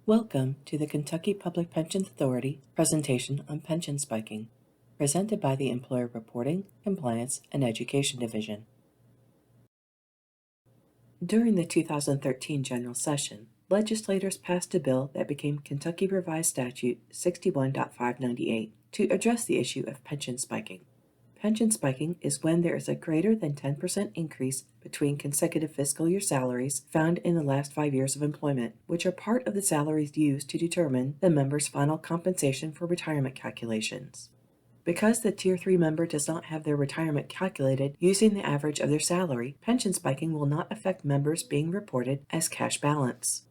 Welcome to the Kentucky Public Pension Authority presentation on pension spiking, presented by the Employer Reporting, Compliance, and Education Division. During the 2013 general session, legislators passed a bill that became Kentucky Revised Statute 61.598 to address the issue of pension spiking. Pension spiking is when there is a greater than 10% increase between consecutive fiscal year salaries found in the last 5 years of employment, which are part of the salaries used to determine the member's final compensation for retirement calculations. Because the Tier 3 member does not have their retirement calculated using the average of their salary, pension spiking will not affect members being reported as cash balance.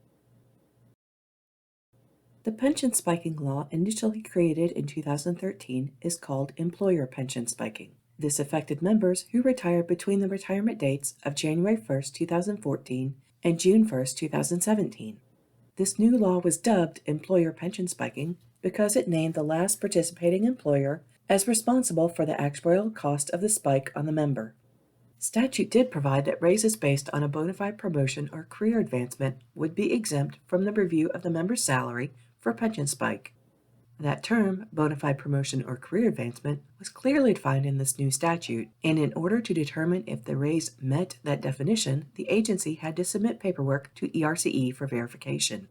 The pension spiking law, initially created in 2013, is called employer pension spiking. This affected members who retired between the retirement dates of January 1, 2014 and June 1, 2017. This new law was dubbed employer pension spiking because it named the last participating employer as responsible for the actuarial cost of the spike on the member. Statute did provide that raises based on a bona fide promotion or career advancement would be exempt from the review of the member's salary for pension spike. That term, bona fide promotion or career advancement, was clearly defined in this new statute, and in order to determine if the raise met that definition, the agency had to submit paperwork to ERCE for verification.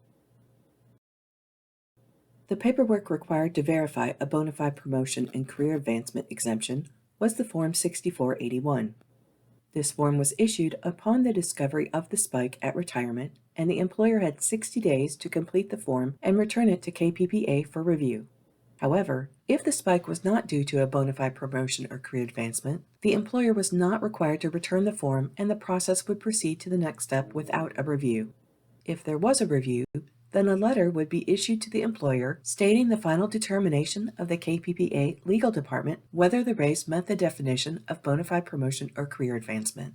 The paperwork required to verify a bona fide promotion and career advancement exemption was the Form 6481. This form was issued upon the discovery of the spike at retirement, and the employer had 60 days to complete the form and return it to KPPA for review. However, if the spike was not due to a bona fide promotion or career advancement, the employer was not required to return the form, and the process would proceed to the next step without a review. If there was a review, then a letter would be issued to the employer stating the final determination of the KPPA legal department whether the raise met the definition of bona fide promotion or career advancement.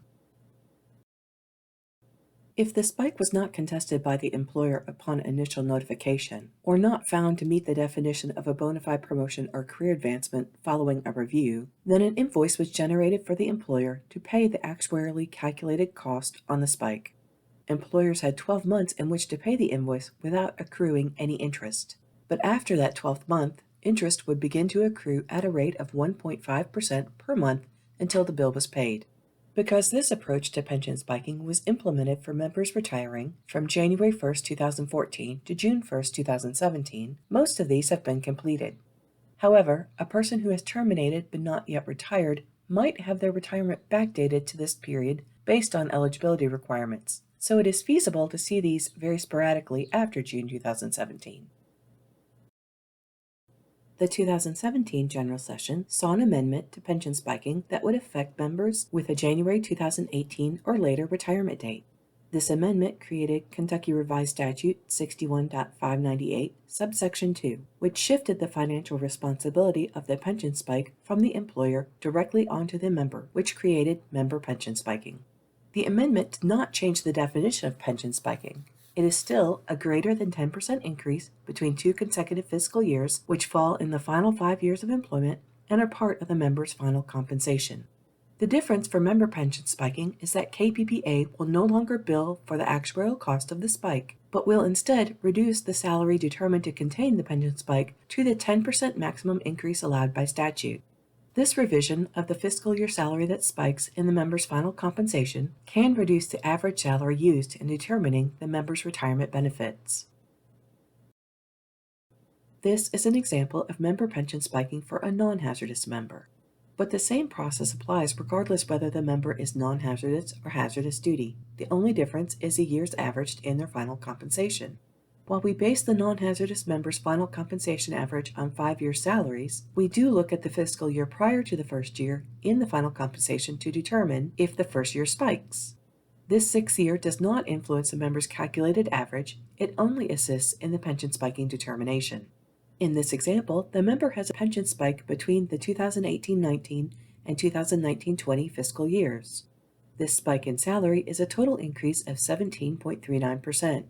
If the spike was not contested by the employer upon initial notification, or not found to meet the definition of a bona fide promotion or career advancement following a review, then an invoice was generated for the employer to pay the actuarially calculated cost on the spike. Employers had 12 months in which to pay the invoice without accruing any interest. But after that 12th month, interest would begin to accrue at a rate of 1.5% per month until the bill was paid. Because this approach to pension spiking was implemented for members retiring from January 1, 2014 to June 1, 2017, most of these have been completed. However, a person who has terminated but not yet retired might have their retirement backdated to this period based on eligibility requirements, so it is feasible to see these very sporadically after June 2017. The 2017 general session saw an amendment to pension spiking that would affect members with a January 2018 or later retirement date. This amendment created Kentucky Revised Statute 61.598, subsection 2, which shifted the financial responsibility of the pension spike from the employer directly onto the member, which created member pension spiking. The amendment did not change the definition of pension spiking. It is still a greater than 10% increase between 2 consecutive fiscal years, which fall in the final 5 years of employment and are part of the member's final compensation. The difference for member pension spiking is that KPPA will no longer bill for the actuarial cost of the spike, but will instead reduce the salary determined to contain the pension spike to the 10% maximum increase allowed by statute. This revision of the fiscal year salary that spikes in the member's final compensation can reduce the average salary used in determining the member's retirement benefits. This is an example of member pension spiking for a non-hazardous member. But the same process applies regardless whether the member is non-hazardous or hazardous duty. The only difference is the years averaged in their final compensation. While we base the non-hazardous member's final compensation average on 5-year salaries, we do look at the fiscal year prior to the first year in the final compensation to determine if the first year spikes. This 6th year does not influence the member's calculated average, it only assists in the pension spiking determination. In this example, the member has a pension spike between the 2018-19 and 2019-20 fiscal years. This spike in salary is a total increase of 17.39%.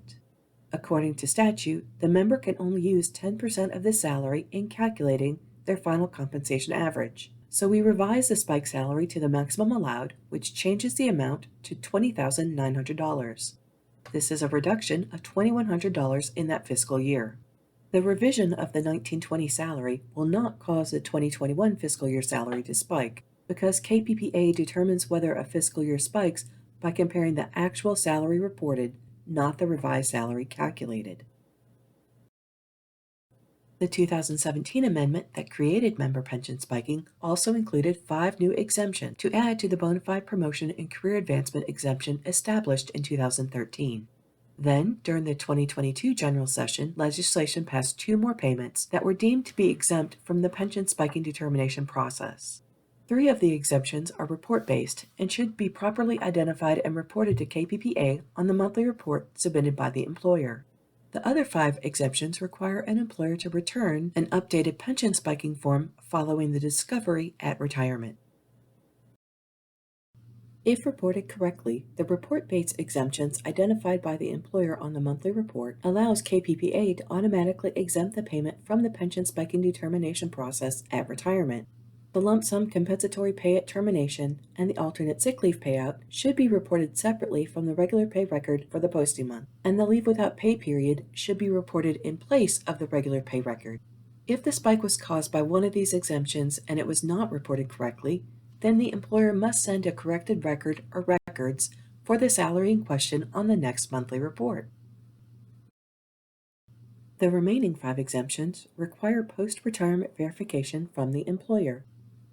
According to statute, the member can only use 10% of the salary in calculating their final compensation average. So we revise the spike salary to the maximum allowed, which changes the amount to $20,900. This is a reduction of $2,100 in that fiscal year. The revision of the 1920 salary will not cause the 2021 fiscal year salary to spike, because KPPA determines whether a fiscal year spikes by comparing the actual salary reported, not the revised salary calculated. The 2017 amendment that created member pension spiking also included 5 new exemptions to add to the bona fide promotion and career advancement exemption established in 2013. Then, during the 2022 general session, legislation passed 2 more payments that were deemed to be exempt from the pension spiking determination process. 3 of the exemptions are report-based and should be properly identified and reported to KPPA on the monthly report submitted by the employer. The other 5 exemptions require an employer to return an updated pension spiking form following the discovery at retirement. If reported correctly, the report-based exemptions identified by the employer on the monthly report allows KPPA to automatically exempt the payment from the pension spiking determination process at retirement. The lump sum compensatory pay at termination and the alternate sick leave payout should be reported separately from the regular pay record for the posting month, and the leave without pay period should be reported in place of the regular pay record. If the spike was caused by one of these exemptions and it was not reported correctly, then the employer must send a corrected record or records for the salary in question on the next monthly report. The remaining 5 exemptions require post-retirement verification from the employer.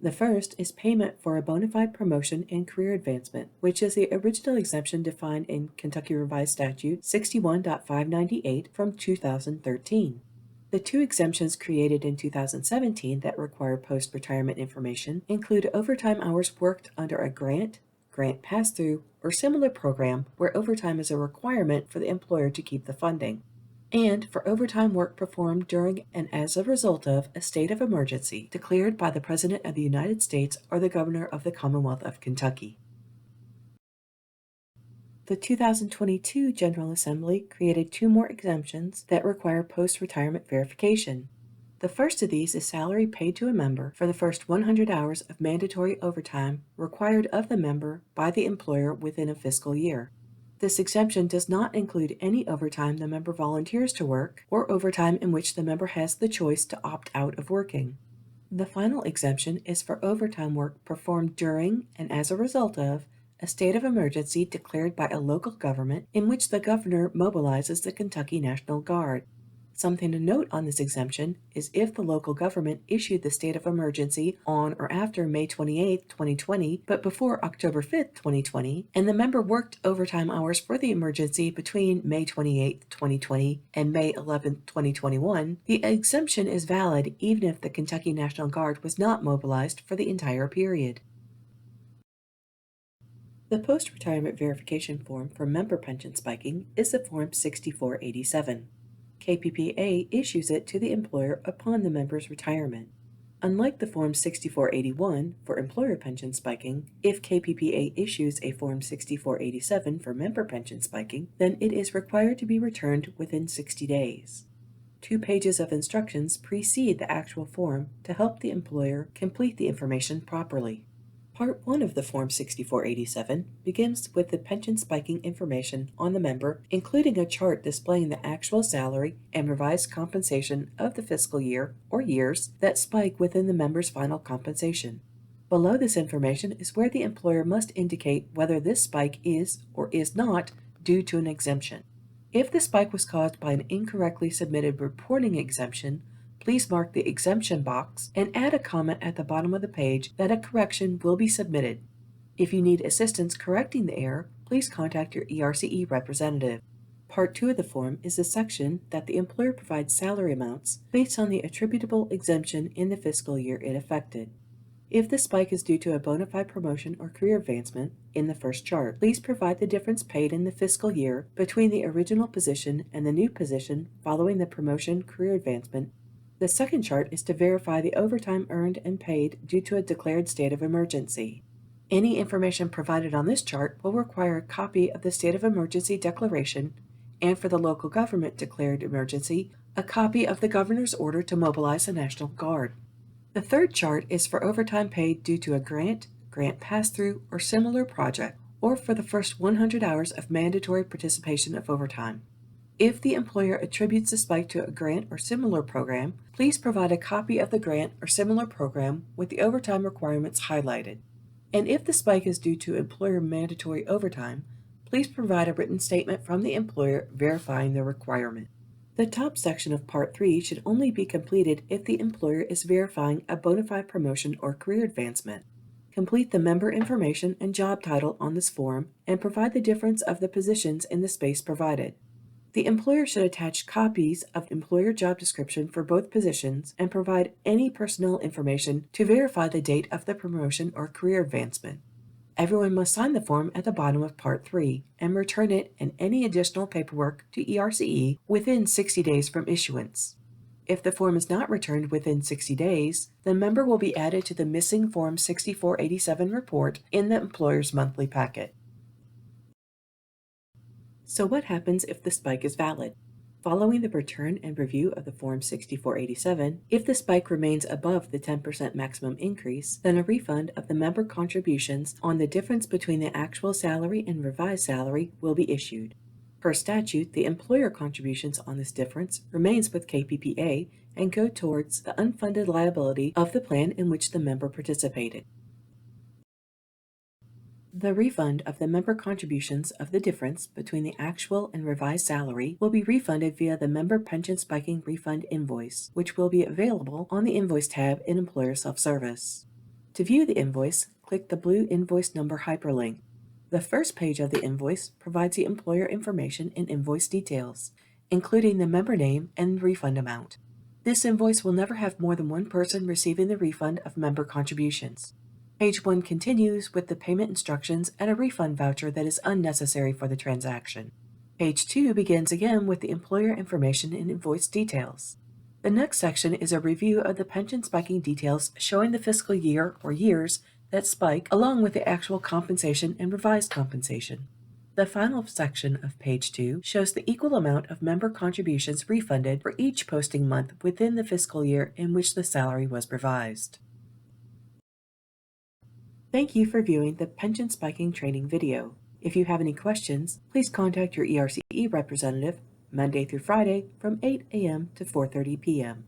The first is payment for a bona fide promotion and career advancement, which is the original exemption defined in Kentucky Revised Statute 61.598 from 2013. The 2 exemptions created in 2017 that require post-retirement information include overtime hours worked under a grant pass-through, or similar program where overtime is a requirement for the employer to keep the funding, and for overtime work performed during and as a result of a state of emergency declared by the President of the United States or the Governor of the Commonwealth of Kentucky. The 2022 General Assembly created 2 more exemptions that require post-retirement verification. The first of these is salary paid to a member for the first 100 hours of mandatory overtime required of the member by the employer within a fiscal year. This exemption does not include any overtime the member volunteers to work or overtime in which the member has the choice to opt out of working. The final exemption is for overtime work performed during and as a result of a state of emergency declared by a local government in which the governor mobilizes the Kentucky National Guard. Something to note on this exemption is if the local government issued the state of emergency on or after May 28, 2020, but before October 5, 2020, and the member worked overtime hours for the emergency between May 28, 2020 and May 11, 2021, the exemption is valid even if the Kentucky National Guard was not mobilized for the entire period. The post-retirement verification form for member pension spiking is the Form 6487. KPPA issues it to the employer upon the member's retirement. Unlike the Form 6481 for employer pension spiking, if KPPA issues a Form 6487 for member pension spiking, then it is required to be returned within 60 days. 2 pages of instructions precede the actual form to help the employer complete the information properly. Part 1 of the Form 6487 begins with the pension spiking information on the member, including a chart displaying the actual salary and revised compensation of the fiscal year or years that spike within the member's final compensation. Below this information is where the employer must indicate whether this spike is or is not due to an exemption. If the spike was caused by an incorrectly submitted reporting exemption, please mark the exemption box and add a comment at the bottom of the page that a correction will be submitted. If you need assistance correcting the error, please contact your ERCE representative. Part 2 of the form is the section that the employer provides salary amounts based on the attributable exemption in the fiscal year it affected. If the spike is due to a bona fide promotion or career advancement, in the first chart, please provide the difference paid in the fiscal year between the original position and the new position following the promotion career advancement. The second chart is to verify the overtime earned and paid due to a declared state of emergency. Any information provided on this chart will require a copy of the state of emergency declaration, and for the local government declared emergency, a copy of the governor's order to mobilize the National Guard. The third chart is for overtime paid due to a grant pass-through, or similar project, or for the first 100 hours of mandatory participation of overtime. If the employer attributes the spike to a grant or similar program, please provide a copy of the grant or similar program with the overtime requirements highlighted. And if the spike is due to employer mandatory overtime, please provide a written statement from the employer verifying the requirement. The top section of Part 3 should only be completed if the employer is verifying a bona fide promotion or career advancement. Complete the member information and job title on this form and provide the difference of the positions in the space provided. The employer should attach copies of employer job description for both positions and provide any personnel information to verify the date of the promotion or career advancement. Everyone must sign the form at the bottom of Part 3 and return it and any additional paperwork to ERCE within 60 days from issuance. If the form is not returned within 60 days, the member will be added to the missing Form 6487 report in the employer's monthly packet. So what happens if the spike is valid? Following the return and review of the Form 6487, if the spike remains above the 10% maximum increase, then a refund of the member contributions on the difference between the actual salary and revised salary will be issued. Per statute, the employer contributions on this difference remains with KPPA and go towards the unfunded liability of the plan in which the member participated. The refund of the member contributions of the difference between the actual and revised salary will be refunded via the Member Pension Spiking Refund Invoice, which will be available on the Invoice tab in Employer Self-Service. To view the invoice, click the blue invoice number hyperlink. The first page of the invoice provides the employer information and invoice details, including the member name and refund amount. This invoice will never have more than one person receiving the refund of member contributions. Page 1 continues with the payment instructions and a refund voucher that is unnecessary for the transaction. Page 2 begins again with the employer information and invoice details. The next section is a review of the pension spiking details showing the fiscal year or years that spike along with the actual compensation and revised compensation. The final section of page 2 shows the equal amount of member contributions refunded for each posting month within the fiscal year in which the salary was revised. Thank you for viewing the Pension Spiking Training video. If you have any questions, please contact your ERCE representative Monday through Friday from 8 a.m. to 4:30 p.m.